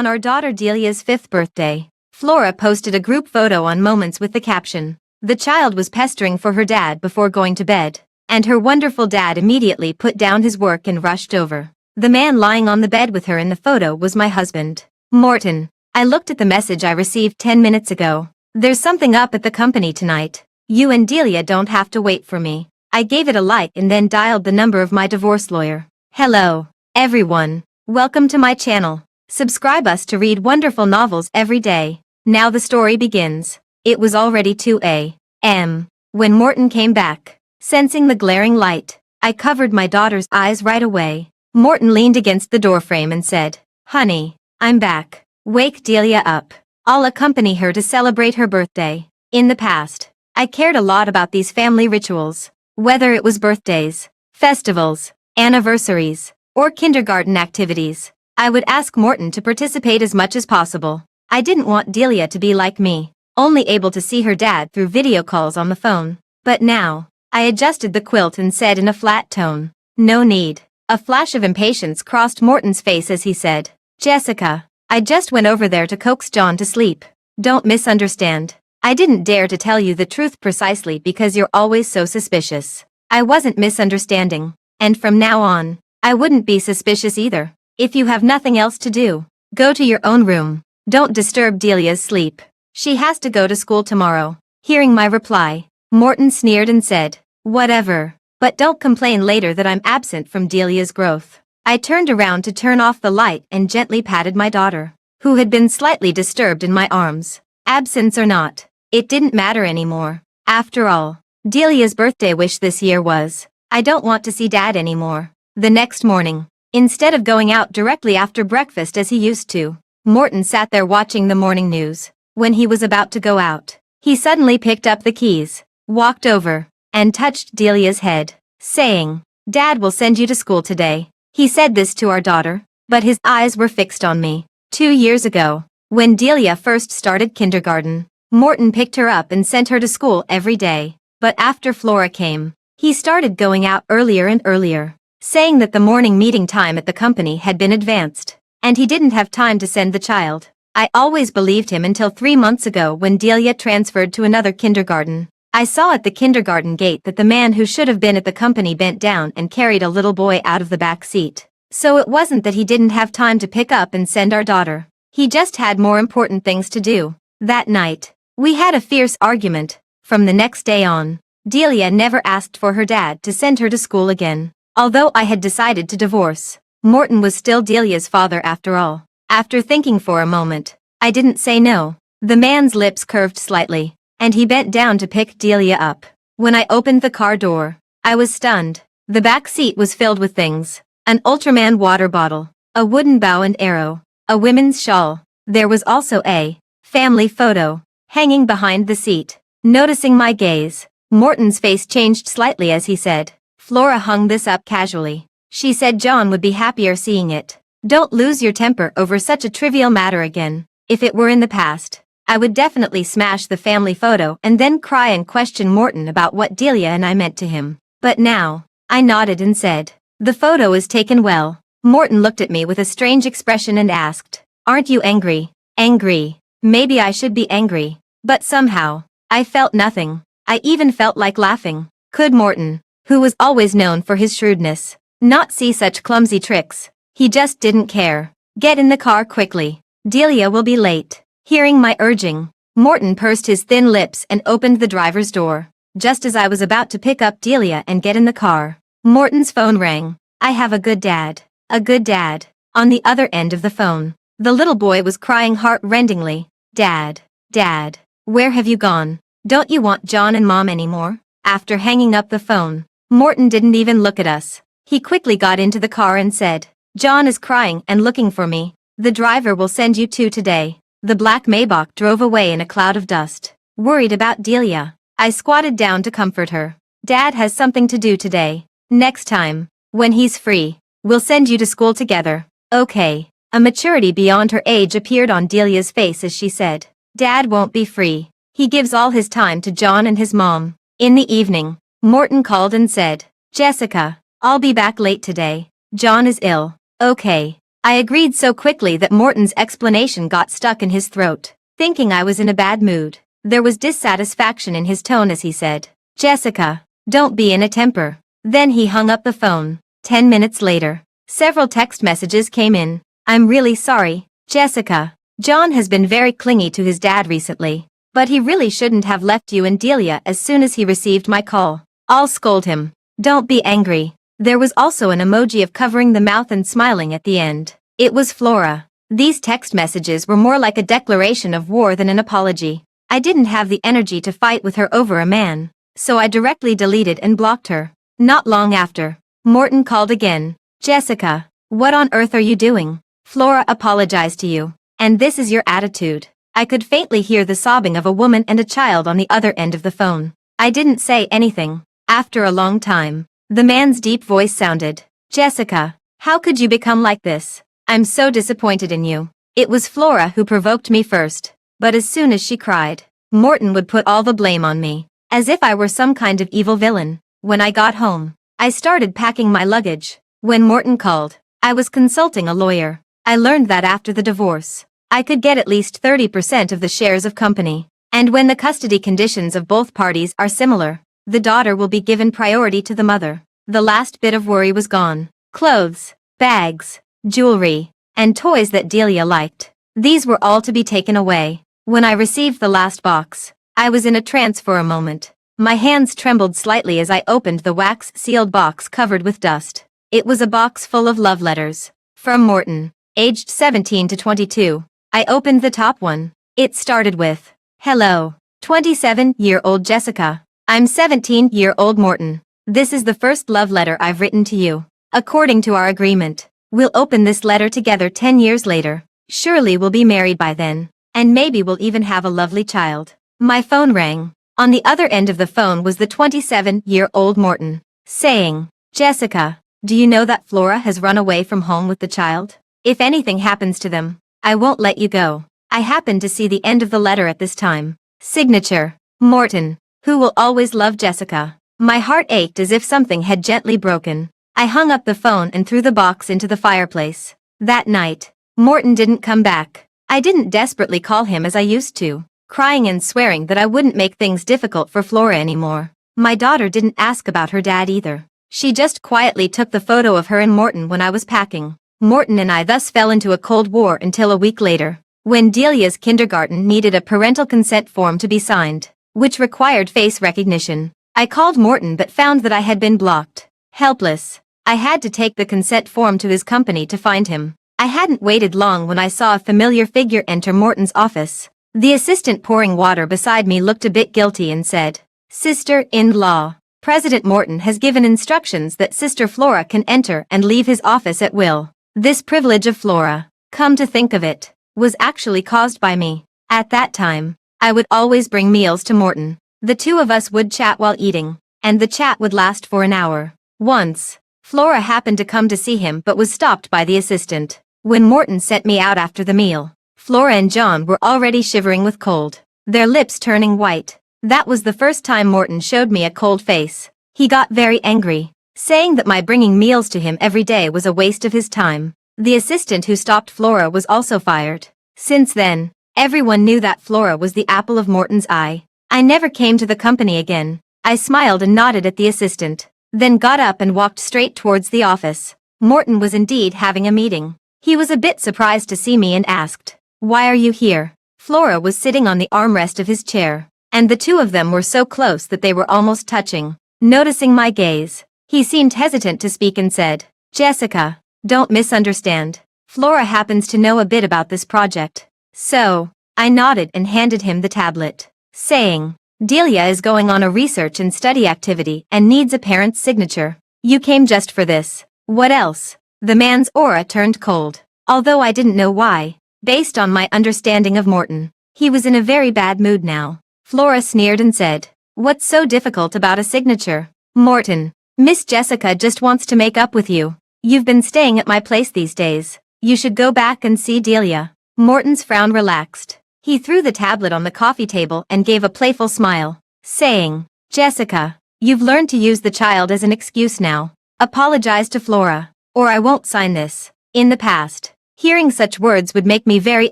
On our daughter Delia's 5th birthday, Flora posted a group photo on Moments with the caption, "The child was pestering for her dad before going to bed," and her wonderful dad immediately put down his work and rushed over. The man lying on the bed with her in the photo was my husband, Morton. I looked at the message I received 10 minutes ago. "There's something up at the company tonight. You and Delia don't have to wait for me." I gave it a like and then dialed the number of my divorce lawyer. Hello, everyone. Welcome to my channel. Subscribe us to read wonderful novels every day. Now the story begins. It was already 2 a.m. when Morton came back. Sensing the glaring light, I covered my daughter's eyes right away. Morton leaned against the doorframe and said, "Honey, I'm back. Wake Delia up. I'll accompany her to celebrate her birthday." In the past, I cared a lot about these family rituals. Whether it was birthdays, festivals, anniversaries, or kindergarten activities, I would ask Morton to participate as much as possible. I didn't want Delia to be like me, only able to see her dad through video calls on the phone. But now, I adjusted the quilt and said in a flat tone, "No need." A flash of impatience crossed Morton's face as he said, "Jessica, I just went over there to coax John to sleep. Don't misunderstand. I didn't dare to tell you the truth precisely because you're always so suspicious." I wasn't misunderstanding, and from now on, I wouldn't be suspicious either. If you have nothing else to do, go to your own room. Don't disturb Delia's sleep. She has to go to school tomorrow. Hearing my reply, Morton sneered and said, "Whatever, but don't complain later that I'm absent from Delia's growth." I turned around to turn off the light and gently patted my daughter, who had been slightly disturbed in my arms. Absence or not, it didn't matter anymore. After all, Delia's birthday wish this year was, "I don't want to see Dad anymore." The next morning, instead of going out directly after breakfast as he used to, Morton sat there watching the morning news. When he was about to go out, he suddenly picked up the keys, walked over, and touched Delia's head, saying, "Dad will send you to school today." He said this to our daughter, but his eyes were fixed on me. 2 years ago, when Delia first started kindergarten, Morton picked her up and sent her to school every day. But after Flora came, he started going out earlier and earlier, saying that the morning meeting time at the company had been advanced, and he didn't have time to send the child. I always believed him until 3 months ago when Delia transferred to another kindergarten. I saw at the kindergarten gate that the man who should have been at the company bent down and carried a little boy out of the back seat. So it wasn't that he didn't have time to pick up and send our daughter. He just had more important things to do. That night, we had a fierce argument. From the next day on, Delia never asked for her dad to send her to school again. Although I had decided to divorce, Morton was still Delia's father after all. After thinking for a moment, I didn't say no. The man's lips curved slightly, and he bent down to pick Delia up. When I opened the car door, I was stunned. The back seat was filled with things. An Ultraman water bottle, a wooden bow and arrow, a women's shawl. There was also a family photo hanging behind the seat. Noticing my gaze, Morton's face changed slightly as he said, "Flora hung this up casually. She said John would be happier seeing it." Don't lose your temper over such a trivial matter again. If it were in the past, I would definitely smash the family photo and then cry and question Morton about what Delia and I meant to him. But now, I nodded and said, "The photo is taken well." Morton looked at me with a strange expression and asked, "Aren't you angry?" Angry. Maybe I should be angry. But somehow, I felt nothing. I even felt like laughing. Could Morton, who was always known for his shrewdness, not see such clumsy tricks? He just didn't care. "Get in the car quickly. Delia will be late." Hearing my urging, Morton pursed his thin lips and opened the driver's door. Just as I was about to pick up Delia and get in the car, Morton's phone rang. I have a good dad. A good dad. On the other end of the phone, the little boy was crying heart-rendingly, "Dad, Dad, where have you gone? Don't you want John and Mom anymore?" After hanging up the phone, Morton didn't even look at us. He quickly got into the car and said, "John is crying and looking for me. The driver will send you two today." The black Maybach drove away in a cloud of dust. Worried about Delia, I squatted down to comfort her. "Dad has something to do today. Next time, when he's free, we'll send you to school together." "Okay." A maturity beyond her age appeared on Delia's face as she said, "Dad won't be free. He gives all his time to John and his mom." In the evening, Morton called and said, "Jessica, I'll be back late today. John is ill." "Okay." I agreed so quickly that Morton's explanation got stuck in his throat. Thinking I was in a bad mood, there was dissatisfaction in his tone as he said, "Jessica, don't be in a temper." Then he hung up the phone. 10 minutes later, several text messages came in. "I'm really sorry, Jessica. John has been very clingy to his dad recently, but he really shouldn't have left you and Delia as soon as he received my call. I'll scold him. Don't be angry." There was also an emoji of covering the mouth and smiling at the end. It was Flora. These text messages were more like a declaration of war than an apology. I didn't have the energy to fight with her over a man, so I directly deleted and blocked her. Not long after, Morton called again. "Jessica, what on earth are you doing? Flora apologized to you, and this is your attitude." I could faintly hear the sobbing of a woman and a child on the other end of the phone. I didn't say anything. After a long time, the man's deep voice sounded. "Jessica, how could you become like this? I'm so disappointed in you." It was Flora who provoked me first, but as soon as she cried, Morton would put all the blame on me, as if I were some kind of evil villain. When I got home, I started packing my luggage. When Morton called, I was consulting a lawyer. I learned that after the divorce, I could get at least 30% of the shares of company, and when the custody conditions of both parties are similar, the daughter will be given priority to the mother. The last bit of worry was gone. Clothes, bags, jewelry, and toys that Delia liked. These were all to be taken away. When I received the last box, I was in a trance for a moment. My hands trembled slightly as I opened the wax-sealed box covered with dust. It was a box full of love letters. From Morton, aged 17 to 22. I opened the top one. It started with, "Hello, 27-year-old Jessica. I'm 17-year-old Morton. This is the first love letter I've written to you. According to our agreement, we'll open this letter together 10 years later. Surely we'll be married by then, and maybe we'll even have a lovely child." My phone rang. On the other end of the phone was the 27-year-old Morton, saying, "Jessica, do you know that Flora has run away from home with the child? If anything happens to them, I won't let you go." I happened to see the end of the letter at this time. Signature, Morton, who will always love Jessica. My heart ached as if something had gently broken. I hung up the phone and threw the box into the fireplace. That night, Morton didn't come back. I didn't desperately call him as I used to, crying and swearing that I wouldn't make things difficult for Flora anymore. My daughter didn't ask about her dad either. She just quietly took the photo of her and Morton when I was packing. Morton and I thus fell into a cold war until a week later, when Delia's kindergarten needed a parental consent form to be signed, which required face recognition. I called Morton but found that I had been blocked. Helpless, I had to take the consent form to his company to find him. I hadn't waited long when I saw a familiar figure enter Morton's office. The assistant pouring water beside me looked a bit guilty and said, "Sister-in-law, President Morton has given instructions that Sister Flora can enter and leave his office at will." This privilege of Flora, come to think of it, was actually caused by me. At that time, I would always bring meals to Morton. The two of us would chat while eating, and the chat would last for an hour. Once, Flora happened to come to see him but was stopped by the assistant. When Morton sent me out after the meal, Flora and John were already shivering with cold, their lips turning white. That was the first time Morton showed me a cold face. He got very angry, saying that my bringing meals to him every day was a waste of his time. The assistant who stopped Flora was also fired. Since then, everyone knew that Flora was the apple of Morton's eye. I never came to the company again. I smiled and nodded at the assistant, then got up and walked straight towards the office. Morton was indeed having a meeting. He was a bit surprised to see me and asked, "Why are you here?" Flora was sitting on the armrest of his chair, and the two of them were so close that they were almost touching. Noticing my gaze, he seemed hesitant to speak and said, "Jessica, don't misunderstand. Flora happens to know a bit about this project." So, I nodded and handed him the tablet, saying, "Delia is going on a research and study activity and needs a parent's signature. You came just for this. What else?" The man's aura turned cold, although I didn't know why. Based on my understanding of Morton, he was in a very bad mood now. Flora sneered and said, "What's so difficult about a signature? Morton, Miss Jessica just wants to make up with you. You've been staying at my place these days. You should go back and see Delia." Morton's frown relaxed. He threw the tablet on the coffee table and gave a playful smile, saying, "Jessica, you've learned to use the child as an excuse now. Apologize to Flora, or I won't sign this." In the past, hearing such words would make me very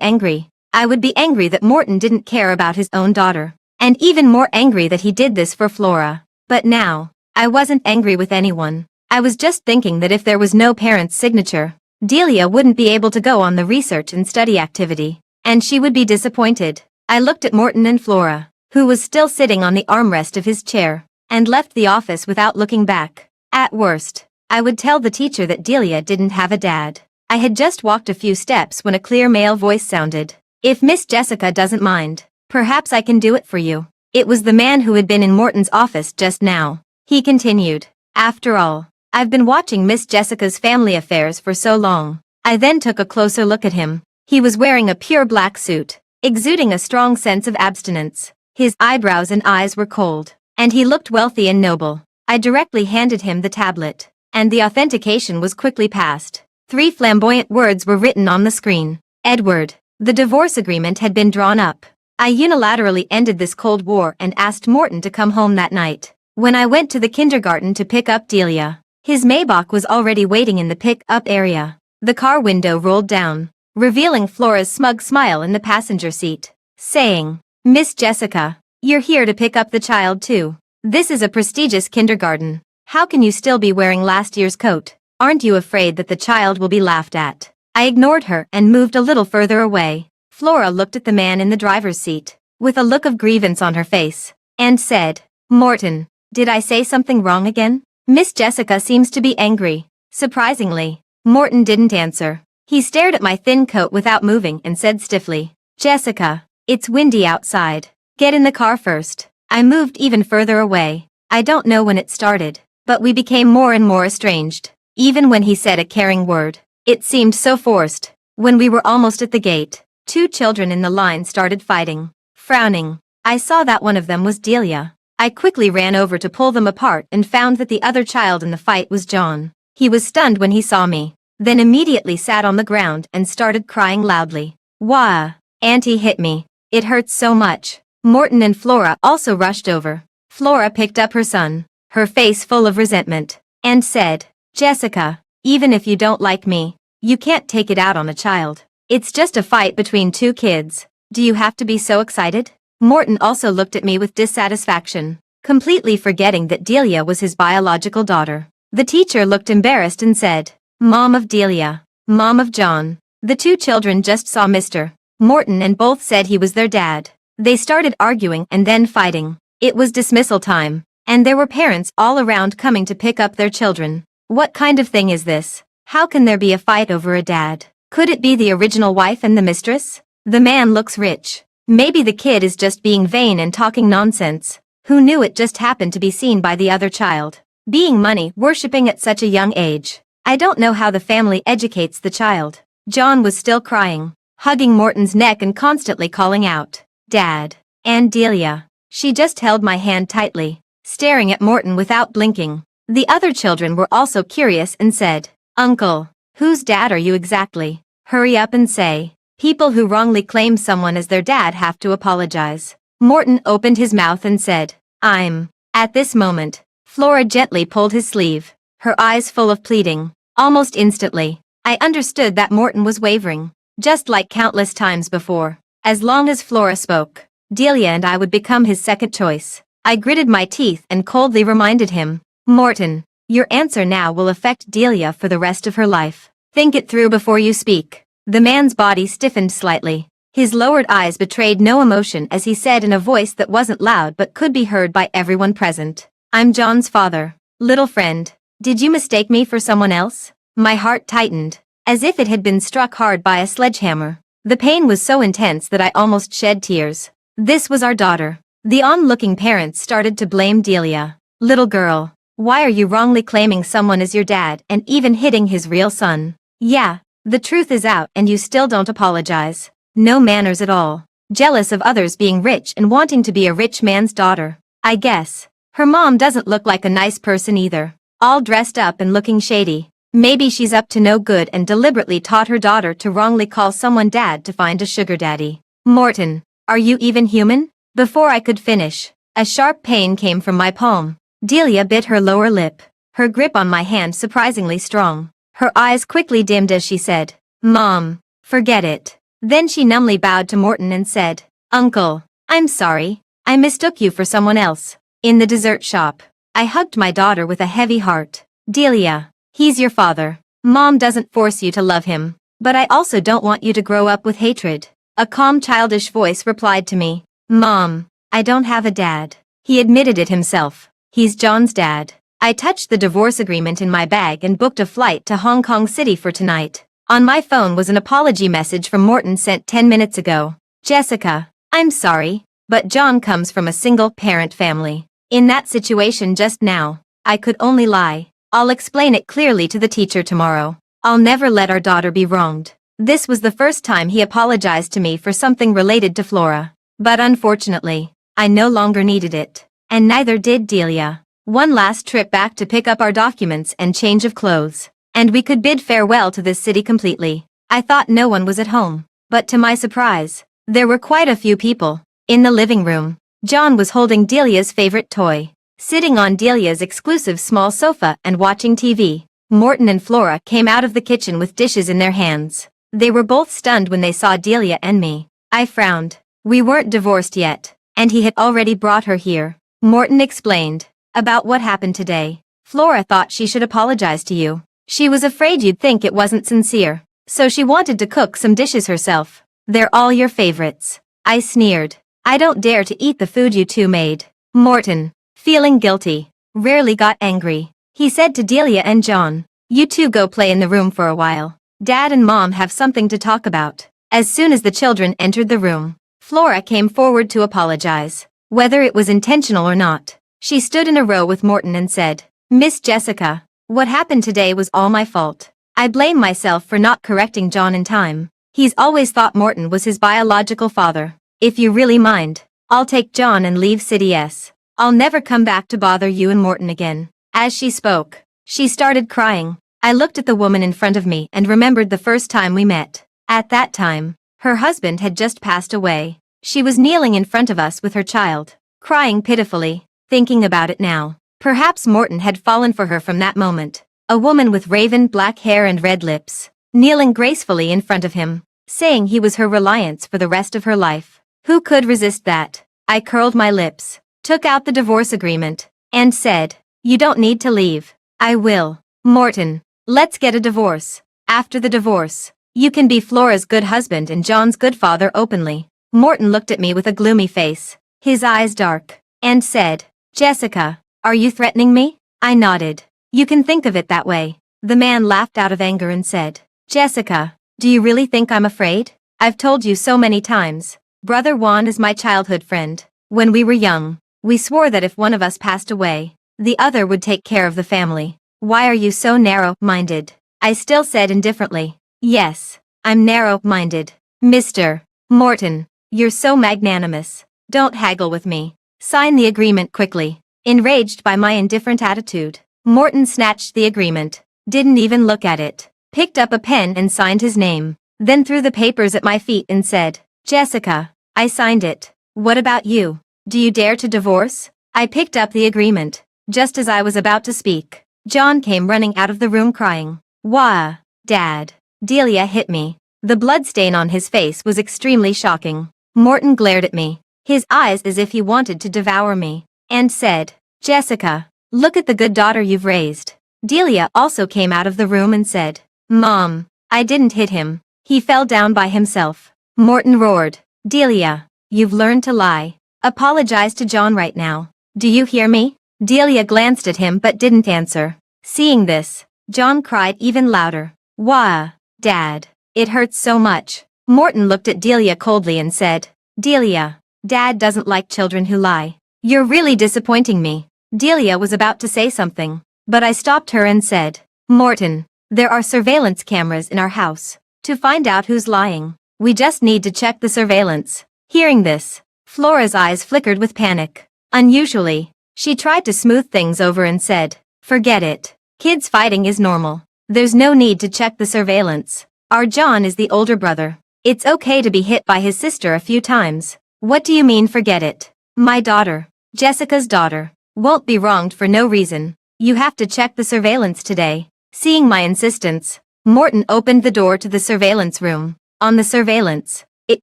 angry. I would be angry that Morton didn't care about his own daughter, and even more angry that he did this for Flora. But now, I wasn't angry with anyone. I was just thinking that if there was no parent's signature, Delia wouldn't be able to go on the research and study activity, and she would be disappointed. I looked at Morton and Flora, who was still sitting on the armrest of his chair, and left the office without looking back. At worst, I would tell the teacher that Delia didn't have a dad. I had just walked a few steps when a clear male voice sounded. "If Miss Jessica doesn't mind, perhaps I can do it for you." It was the man who had been in Morton's office just now. He continued, "After all, I've been watching Miss Jessica's family affairs for so long." I then took a closer look at him. He was wearing a pure black suit, exuding a strong sense of abstinence. His eyebrows and eyes were cold, and he looked wealthy and noble. I directly handed him the tablet, and the authentication was quickly passed. 3 flamboyant words were written on the screen. Edward. The divorce agreement had been drawn up. I unilaterally ended this Cold War and asked Morton to come home that night. When I went to the kindergarten to pick up Delia, his Maybach was already waiting in the pick-up area. The car window rolled down, revealing Flora's smug smile in the passenger seat, saying, "Miss Jessica, you're here to pick up the child too. This is a prestigious kindergarten. How can you still be wearing last year's coat? Aren't you afraid that the child will be laughed at?" I ignored her and moved a little further away. Flora looked at the man in the driver's seat, with a look of grievance on her face, and said, "Morton, did I say something wrong again?" Miss Jessica seems to be angry. Surprisingly, Morton didn't answer. He stared at my thin coat without moving and said stiffly, "Jessica, it's windy outside. Get in the car first." I moved even further away. I don't know when it started, but we became more and more estranged. Even when he said a caring word, it seemed so forced. When we were almost at the gate, 2 children in the line started fighting. Frowning, I saw that one of them was Delia. I quickly ran over to pull them apart and found that the other child in the fight was John. He was stunned when he saw me, then immediately sat on the ground and started crying loudly. "Wah! Auntie hit me. It hurts so much." Morton and Flora also rushed over. Flora picked up her son, her face full of resentment, and said, "Jessica, even if you don't like me, you can't take it out on a child. It's just a fight between 2 kids. Do you have to be so excited?" Morton also looked at me with dissatisfaction, completely forgetting that Delia was his biological daughter. The teacher looked embarrassed and said, "Mom of Delia, Mom of John." The 2 children just saw Mr. Morton and both said he was their dad. They started arguing and then fighting. It was dismissal time, and there were parents all around coming to pick up their children. What kind of thing is this? How can there be a fight over a dad? Could it be the original wife and the mistress? The man looks rich. Maybe the kid is just being vain and talking nonsense. Who knew it just happened to be seen by the other child? Being money-worshipping at such a young age. I don't know how the family educates the child. John was still crying, hugging Morton's neck and constantly calling out, "Dad." And Delia. She just held my hand tightly, staring at Morton without blinking. The other children were also curious and said, "Uncle, whose dad are you exactly? Hurry up and say. People who wrongly claim someone as their dad have to apologize." Morton opened his mouth and said, "I'm." At this moment, Flora gently pulled his sleeve, her eyes full of pleading. Almost instantly, I understood that Morton was wavering, just like countless times before. As long as Flora spoke, Delia and I would become his second choice. I gritted my teeth and coldly reminded him, "Morton, your answer now will affect Delia for the rest of her life. Think it through before you speak." The man's body stiffened slightly. His lowered eyes betrayed no emotion as he said in a voice that wasn't loud but could be heard by everyone present, "I'm John's father. Little friend, did you mistake me for someone else?" My heart tightened, as if it had been struck hard by a sledgehammer. The pain was so intense that I almost shed tears. This was our daughter. The onlooking parents started to blame Delia. "Little girl, why are you wrongly claiming someone as your dad and even hitting his real son? Yeah, the truth is out and you still don't apologize. No manners at all. Jealous of others being rich and wanting to be a rich man's daughter. I guess. Her mom doesn't look like a nice person either. All dressed up and looking shady. Maybe she's up to no good and deliberately taught her daughter to wrongly call someone dad to find a sugar daddy." "Morton, are you even human?" Before I could finish, a sharp pain came from my palm. Delia bit her lower lip, her grip on my hand surprisingly strong. Her eyes quickly dimmed as she said, "Mom, forget it." Then she numbly bowed to Morton and said, "Uncle, I'm sorry. I mistook you for someone else." In the dessert shop, I hugged my daughter with a heavy heart. "Delia, he's your father. Mom doesn't force you to love him, but I also don't want you to grow up with hatred." A calm childish voice replied to me, "Mom, I don't have a dad." He admitted it himself. He's John's dad. I touched the divorce agreement in my bag and booked a flight to Hong Kong City for tonight. On my phone was an apology message from Morton sent 10 minutes ago. "Jessica, I'm sorry, but John comes from a single-parent family. In that situation just now, I could only lie. I'll explain it clearly to the teacher tomorrow. I'll never let our daughter be wronged." This was the first time he apologized to me for something related to Flora. But unfortunately, I no longer needed it. And neither did Delia. One last trip back to pick up our documents and change of clothes. And we could bid farewell to this city completely. I thought no one was at home. But to my surprise, there were quite a few people. In the living room, John was holding Delia's favorite toy, sitting on Delia's exclusive small sofa and watching TV. Morton and Flora came out of the kitchen with dishes in their hands. They were both stunned when they saw Delia and me. I frowned. We weren't divorced yet, and he had already brought her here. Morton explained. "About what happened today. Flora thought she should apologize to you. She was afraid you'd think it wasn't sincere, so she wanted to cook some dishes herself. They're all your favorites." I sneered. "I don't dare to eat the food you two made." Morton, feeling guilty, rarely got angry. He said to Delia and John, "You two go play in the room for a while. Dad and Mom have something to talk about." As soon as the children entered the room, Flora came forward to apologize. Whether it was intentional or not, she stood in a row with Morton and said, "Miss Jessica, what happened today was all my fault. I blame myself for not correcting John in time. He's always thought Morton was his biological father. If you really mind, I'll take John and leave City S. I'll never come back to bother you and Morton again." As she spoke, she started crying. I looked at the woman in front of me and remembered the first time we met. At that time, her husband had just passed away. She was kneeling in front of us with her child, crying pitifully. Thinking about it now, perhaps Morton had fallen for her from that moment. A woman with raven black hair and red lips, kneeling gracefully in front of him, saying he was her reliance for the rest of her life. Who could resist that? I curled my lips, took out the divorce agreement, and said, "You don't need to leave." "I will. Morton, let's get a divorce. After the divorce, you can be Flora's good husband and John's good father openly." Morton looked at me with a gloomy face, his eyes dark, and said, "Jessica, are you threatening me?" I nodded. "You can think of it that way." The man laughed out of anger and said, "Jessica, do you really think I'm afraid? I've told you so many times. Brother Juan is my childhood friend. When we were young, we swore that if one of us passed away, the other would take care of the family. Why are you so narrow-minded?" I still said indifferently, "Yes, I'm narrow-minded." "Mr. Morton, you're so magnanimous. Don't haggle with me. Sign the agreement quickly." Enraged by my indifferent attitude, Morton snatched the agreement, didn't even look at it, picked up a pen and signed his name, then threw the papers at my feet and said, "Jessica, I signed it. What about you? Do you dare to divorce?" I picked up the agreement. Just as I was about to speak, John came running out of the room crying, "Wah, Dad." Delia hit me. The bloodstain on his face was extremely shocking. Morton glared at me, his eyes as if he wanted to devour me, and said, "Jessica, look at the good daughter you've raised." Delia also came out of the room and said, "Mom, I didn't hit him. He fell down by himself." Morton roared, "Delia, you've learned to lie. Apologize to John right now. Do you hear me?" Delia glanced at him but didn't answer. Seeing this, John cried even louder, "Wah, Dad, it hurts so much." Morton looked at Delia coldly and said, "Delia, Dad doesn't like children who lie. You're really disappointing me." Delia was about to say something, but I stopped her and said, "Morton, there are surveillance cameras in our house. To find out who's lying, we just need to check the surveillance." Hearing this, Flora's eyes flickered with panic. Unusually, she tried to smooth things over and said, "Forget it. Kids fighting is normal. There's no need to check the surveillance. Our John is the older brother. It's okay to be hit by his sister a few times." "What do you mean forget it? My daughter, Jessica's daughter, won't be wronged for no reason. You have to check the surveillance today." Seeing my insistence, Morton opened the door to the surveillance room. On the surveillance, it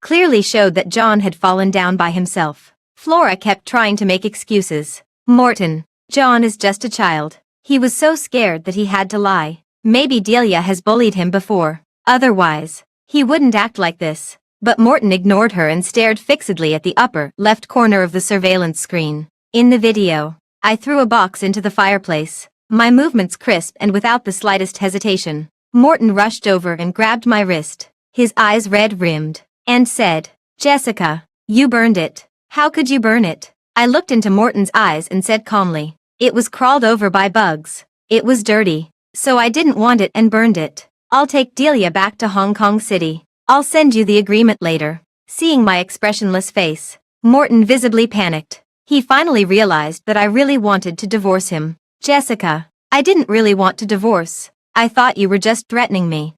clearly showed that John had fallen down by himself. Flora kept trying to make excuses. Morton, John is just a child. He was so scared that he had to lie. Maybe Delia has bullied him before. Otherwise, he wouldn't act like this. But Morton ignored her and stared fixedly at the upper left corner of the surveillance screen. In the video, I threw a box into the fireplace. My movements crisp and without the slightest hesitation. Morton rushed over and grabbed my wrist, his eyes red-rimmed, and said, "Jessica, you burned it. How could you burn it?" I looked into Morton's eyes and said calmly, "It was crawled over by bugs. It was dirty, so I didn't want it and burned it. I'll take Delia back to Hong Kong City. I'll send you the agreement later." Seeing my expressionless face, Morton visibly panicked. He finally realized that I really wanted to divorce him. "Jessica, I didn't really want to divorce. I thought you were just threatening me."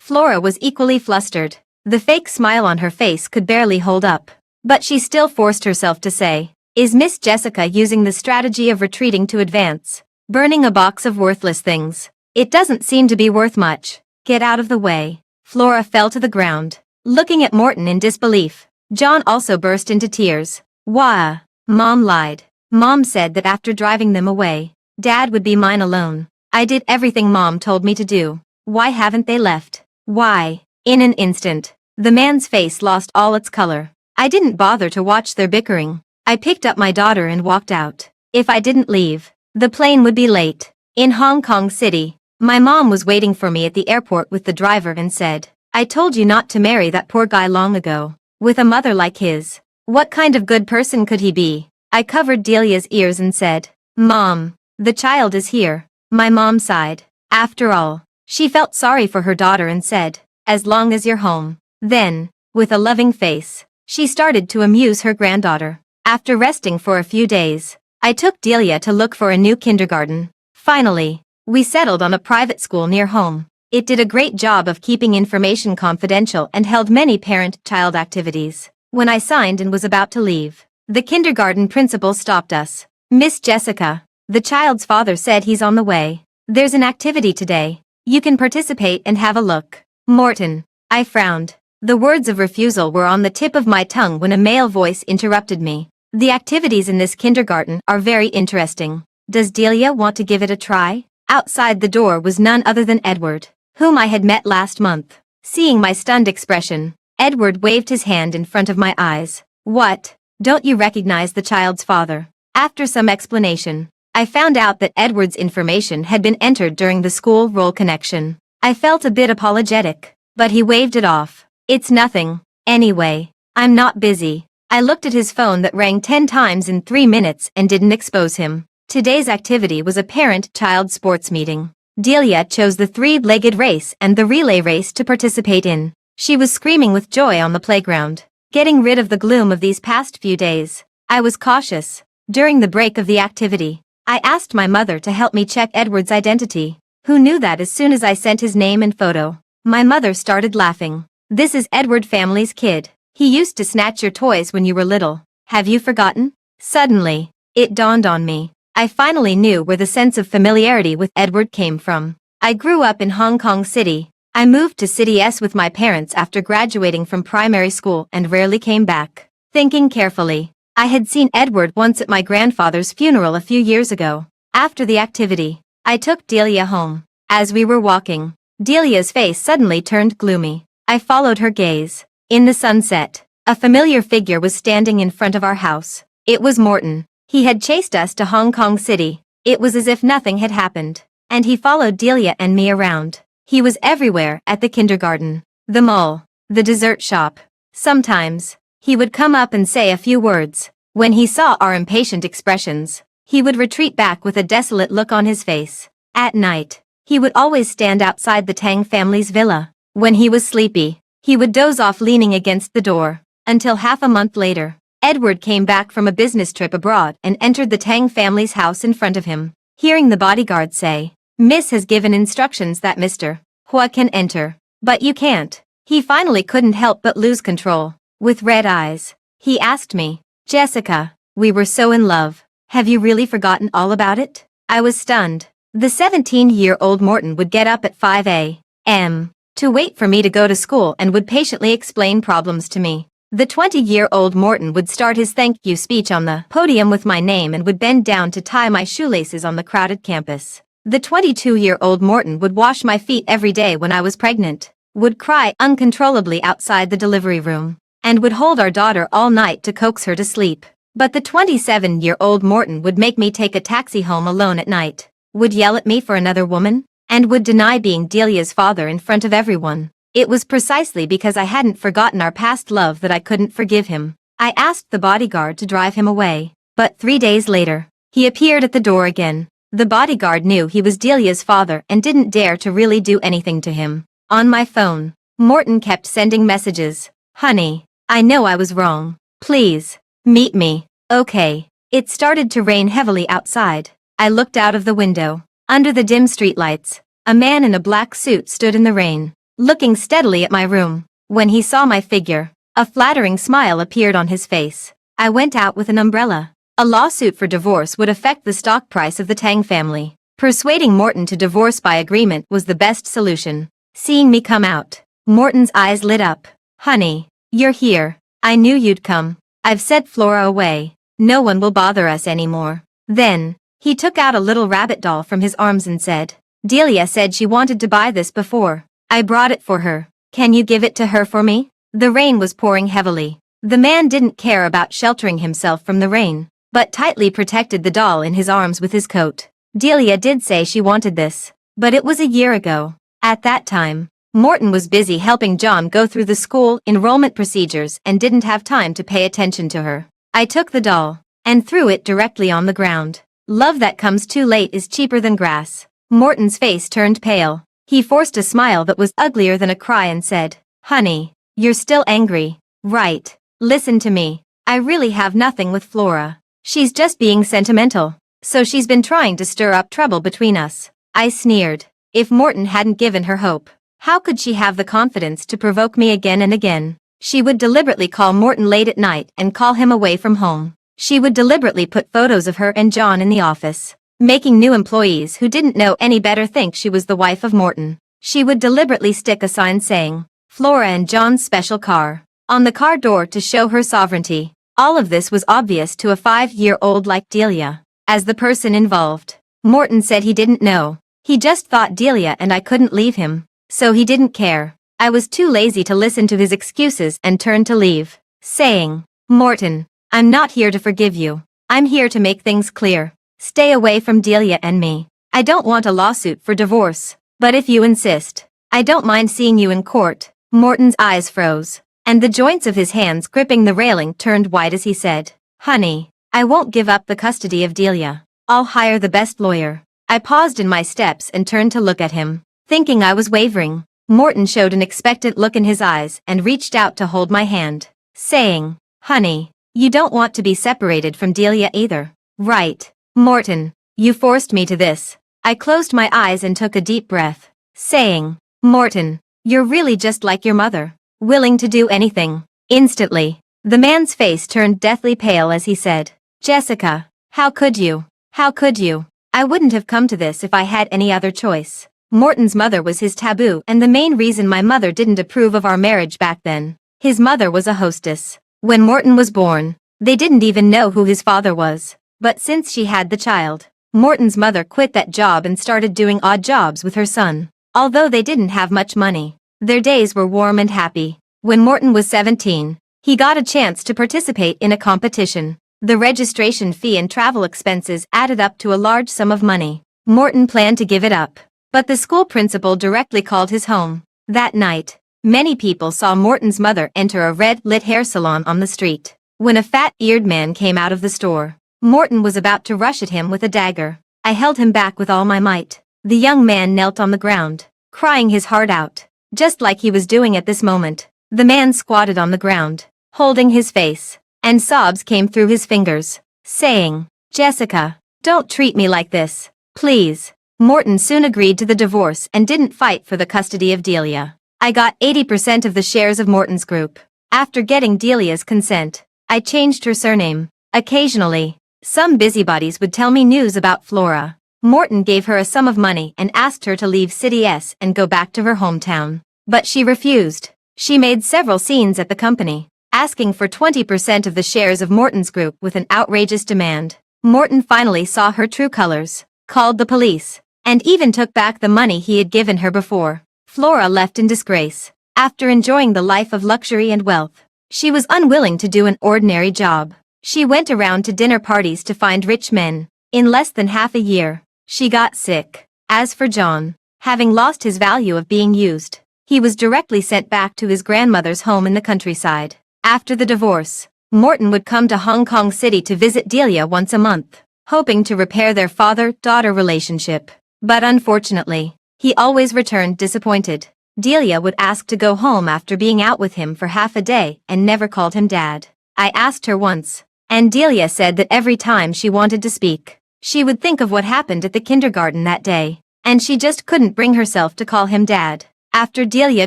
Flora was equally flustered. The fake smile on her face could barely hold up. But she still forced herself to say, "Is Miss Jessica using the strategy of retreating to advance? Burning a box of worthless things? It doesn't seem to be worth much. Get out of the way." Flora fell to the ground, looking at Morton in disbelief. John also burst into tears. "Wah, Mom lied. Mom said that after driving them away, Dad would be mine alone. I did everything Mom told me to do. Why haven't they left? Why?" In an instant, the man's face lost all its color. I didn't bother to watch their bickering. I picked up my daughter and walked out. If I didn't leave, the plane would be late. In Hong Kong City, my mom was waiting for me at the airport with the driver and said, "I told you not to marry that poor guy long ago. With a mother like his, what kind of good person could he be?" I covered Delia's ears and said, "Mom, the child is here." My mom sighed. After all, she felt sorry for her daughter and said, "As long as you're home." Then, with a loving face, she started to amuse her granddaughter. After resting for a few days, I took Delia to look for a new kindergarten. Finally, we settled on a private school near home. It did a great job of keeping information confidential and held many parent-child activities. When I signed and was about to leave, the kindergarten principal stopped us. "Miss Jessica, the child's father said he's on the way. There's an activity today. You can participate and have a look." "Morton." I frowned. The words of refusal were on the tip of my tongue when a male voice interrupted me. "The activities in this kindergarten are very interesting. Does Delia want to give it a try?" Outside the door was none other than Edward, whom I had met last month. Seeing my stunned expression, Edward waved his hand in front of my eyes. "What? Don't you recognize the child's father?" After some explanation, I found out that Edward's information had been entered during the school roll connection. I felt a bit apologetic, but he waved it off. "It's nothing. Anyway, I'm not busy." I looked at his phone that rang 10 times in 3 minutes and didn't expose him. Today's activity was a parent-child sports meeting. Delia chose the 3-legged race and the relay race to participate in. She was screaming with joy on the playground, getting rid of the gloom of these past few days. I was cautious. During the break of the activity, I asked my mother to help me check Edward's identity. Who knew that as soon as I sent his name and photo? My mother started laughing. "This is Edward family's kid. He used to snatch your toys when you were little. Have you forgotten?" Suddenly, it dawned on me. I finally knew where the sense of familiarity with Edward came from. I grew up in Hong Kong City. I moved to City S with my parents after graduating from primary school and rarely came back. Thinking carefully, I had seen Edward once at my grandfather's funeral a few years ago. After the activity, I took Delia home. As we were walking, Delia's face suddenly turned gloomy. I followed her gaze. In the sunset, a familiar figure was standing in front of our house. It was Morton. He had chased us to Hong Kong City. It was as if nothing had happened. And he followed Delia and me around. He was everywhere, at the kindergarten, the mall, the dessert shop. Sometimes, he would come up and say a few words. When he saw our impatient expressions, he would retreat back with a desolate look on his face. At night, he would always stand outside the Tang family's villa. When he was sleepy, he would doze off leaning against the door. Until half a month later, Edward came back from a business trip abroad and entered the Tang family's house in front of him. Hearing the bodyguard say, "Miss has given instructions that Mr. Hua can enter, but you can't," he finally couldn't help but lose control. With red eyes, he asked me, "Jessica, we were so in love. Have you really forgotten all about it?" I was stunned. The 17-year-old Morton would get up at 5 a.m. to wait for me to go to school and would patiently explain problems to me. The 20-year-old Morton would start his thank you speech on the podium with my name and would bend down to tie my shoelaces on the crowded campus. The 22-year-old Morton would wash my feet every day when I was pregnant, would cry uncontrollably outside the delivery room, and would hold our daughter all night to coax her to sleep. But the 27-year-old Morton would make me take a taxi home alone at night, would yell at me for another woman, and would deny being Delia's father in front of everyone. It was precisely because I hadn't forgotten our past love that I couldn't forgive him. I asked the bodyguard to drive him away, but 3 days later, he appeared at the door again. The bodyguard knew he was Delia's father and didn't dare to really do anything to him. On my phone, Morton kept sending messages. Honey, I know I was wrong. Please, meet me. Okay. It started to rain heavily outside. I looked out of the window. Under the dim streetlights, a man in a black suit stood in the rain, looking steadily at my room. When he saw my figure, a flattering smile appeared on his face. I went out with an umbrella. A lawsuit for divorce would affect the stock price of the Tang family. Persuading Morton to divorce by agreement was the best solution. Seeing me come out, Morton's eyes lit up. Honey, you're here. I knew you'd come. I've sent Flora away. No one will bother us anymore. Then, he took out a little rabbit doll from his arms and said, Delia said she wanted to buy this before. I brought it for her. Can you give it to her for me? The rain was pouring heavily. The man didn't care about sheltering himself from the rain, but tightly protected the doll in his arms with his coat. Delia did say she wanted this, but it was a year ago. At that time, Morton was busy helping John go through the school enrollment procedures and didn't have time to pay attention to her. I took the doll and threw it directly on the ground. Love that comes too late is cheaper than grass. Morton's face turned pale. He forced a smile that was uglier than a cry and said, Honey, you're still angry, right? Listen to me. I really have nothing with Flora. She's just being sentimental. So she's been trying to stir up trouble between us. I sneered. If Morton hadn't given her hope, how could she have the confidence to provoke me again and again? She would deliberately call Morton late at night and call him away from home. She would deliberately put photos of her and John in the office, making new employees who didn't know any better think she was the wife of Morton. She would deliberately stick a sign saying, Flora and John's special car, on the car door to show her sovereignty. All of this was obvious to a 5-year-old like Delia. As the person involved, Morton said he didn't know. He just thought Delia and I couldn't leave him, so he didn't care. I was too lazy to listen to his excuses and turned to leave, saying, Morton, I'm not here to forgive you. I'm here to make things clear. Stay away from Delia and me. I don't want a lawsuit for divorce, but if you insist, I don't mind seeing you in court. Morton's eyes froze, and the joints of his hands gripping the railing turned white as he said, Honey, I won't give up the custody of Delia. I'll hire the best lawyer. I paused in my steps and turned to look at him, thinking I was wavering. Morton showed an expectant look in his eyes and reached out to hold my hand, saying, Honey, you don't want to be separated from Delia either, right? Morton, you forced me to this. I closed my eyes and took a deep breath, saying, Morton, you're really just like your mother, willing to do anything. Instantly, the man's face turned deathly pale as he said, Jessica, how could you? How could you? I wouldn't have come to this if I had any other choice. Morton's mother was his taboo and the main reason my mother didn't approve of our marriage back then. His mother was a hostess. When Morton was born, they didn't even know who his father was. But since she had the child, Morton's mother quit that job and started doing odd jobs with her son. Although they didn't have much money, their days were warm and happy. When Morton was 17, he got a chance to participate in a competition. The registration fee and travel expenses added up to a large sum of money. Morton planned to give it up, but the school principal directly called his home. That night, many people saw Morton's mother enter a red-lit hair salon on the street. When a fat-eared man came out of the store, Morton was about to rush at him with a dagger. I held him back with all my might. The young man knelt on the ground, crying his heart out, just like he was doing at this moment. The man squatted on the ground, holding his face, and sobs came through his fingers, saying, Jessica, don't treat me like this, please. Morton soon agreed to the divorce and didn't fight for the custody of Delia. I got 80% of the shares of Morton's group. After getting Delia's consent, I changed her surname. Occasionally, some busybodies would tell me news about Flora, Morton gave her a sum of money and asked her to leave City S and go back to her hometown. But she refused. She made several scenes at the company, asking for 20% of the shares of Morton's group with an outrageous demand. Morton finally saw her true colors, called the police, and even took back the money he had given her before. Flora left in disgrace. After enjoying the life of luxury and wealth, she was unwilling to do an ordinary job. She went around to dinner parties to find rich men. In less than half a year, she got sick. As for John, having lost his value of being used, he was directly sent back to his grandmother's home in the countryside. After the divorce, Morton would come to Hong Kong City to visit Delia once a month, hoping to repair their father-daughter relationship. But unfortunately, he always returned disappointed. Delia would ask to go home after being out with him for half a day and never called him dad. I asked her once, and Delia said that every time she wanted to speak, she would think of what happened at the kindergarten that day, and she just couldn't bring herself to call him dad. After Delia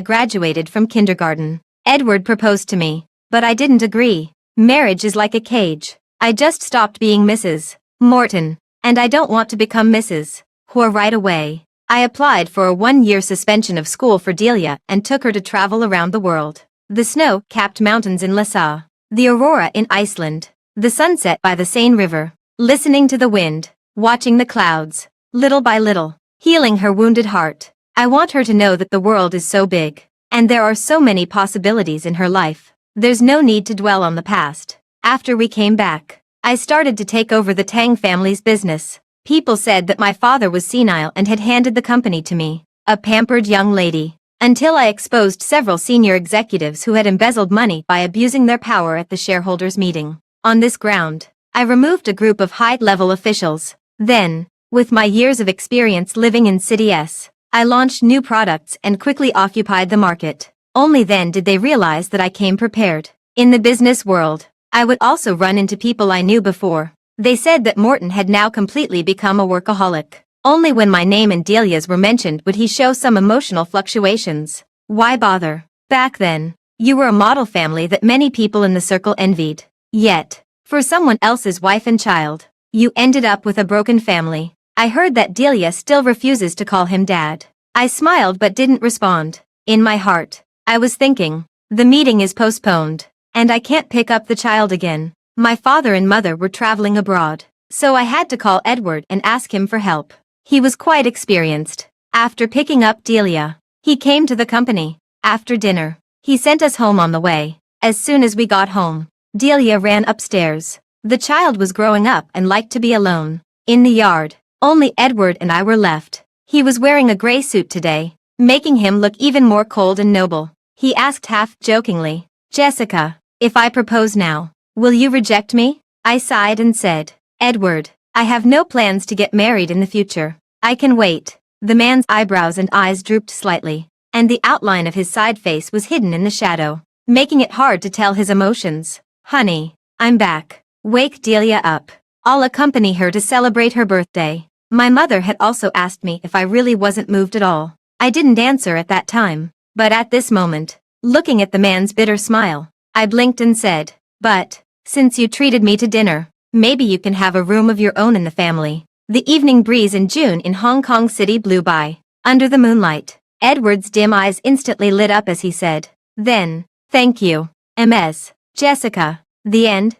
graduated from kindergarten, Edward proposed to me, but I didn't agree. Marriage is like a cage. I just stopped being Mrs. Morton, and I don't want to become Mrs. Whore right away. I applied for a 1-year suspension of school for Delia and took her to travel around the world. The snow-capped mountains in Lhasa, the aurora in Iceland, the sunset by the Seine River, listening to the wind, watching the clouds, little by little, healing her wounded heart. I want her to know that the world is so big, and there are so many possibilities in her life. There's no need to dwell on the past. After we came back, I started to take over the Tang family's business. People said that my father was senile and had handed the company to me, a pampered young lady, until I exposed several senior executives who had embezzled money by abusing their power at the shareholders' meeting. On this ground, I removed a group of high-level officials. Then, with my years of experience living in City S, I launched new products and quickly occupied the market. Only then did they realize that I came prepared. In the business world, I would also run into people I knew before. They said that Morton had now completely become a workaholic. Only when my name and Delia's were mentioned would he show some emotional fluctuations. Why bother? Back then, you were a model family that many people in the circle envied. Yet, for someone else's wife and child, you ended up with a broken family. I heard that Delia still refuses to call him dad. I smiled but didn't respond. In my heart, I was thinking, the meeting is postponed, and I can't pick up the child again. My father and mother were traveling abroad, so I had to call Edward and ask him for help. He was quite experienced. After picking up Delia, he came to the company. After dinner, he sent us home on the way. As soon as we got home, Delia ran upstairs. The child was growing up and liked to be alone. In the yard, only Edward and I were left. He was wearing a gray suit today, making him look even more cold and noble. He asked half-jokingly, "Jessica, if I propose now, will you reject me?" I sighed and said, "Edward, I have no plans to get married in the future. I can wait." The man's eyebrows and eyes drooped slightly, and the outline of his side face was hidden in the shadow, making it hard to tell his emotions. "Honey, I'm back. Wake Delia up. I'll accompany her to celebrate her birthday." My mother had also asked me if I really wasn't moved at all. I didn't answer at that time, but at this moment, looking at the man's bitter smile, I blinked and said, "But, since you treated me to dinner, maybe you can have a room of your own in the family." The evening breeze in June in Hong Kong City blew by, under the moonlight. Edward's dim eyes instantly lit up as he said, "Then, thank you, Ms. Jessica." The end.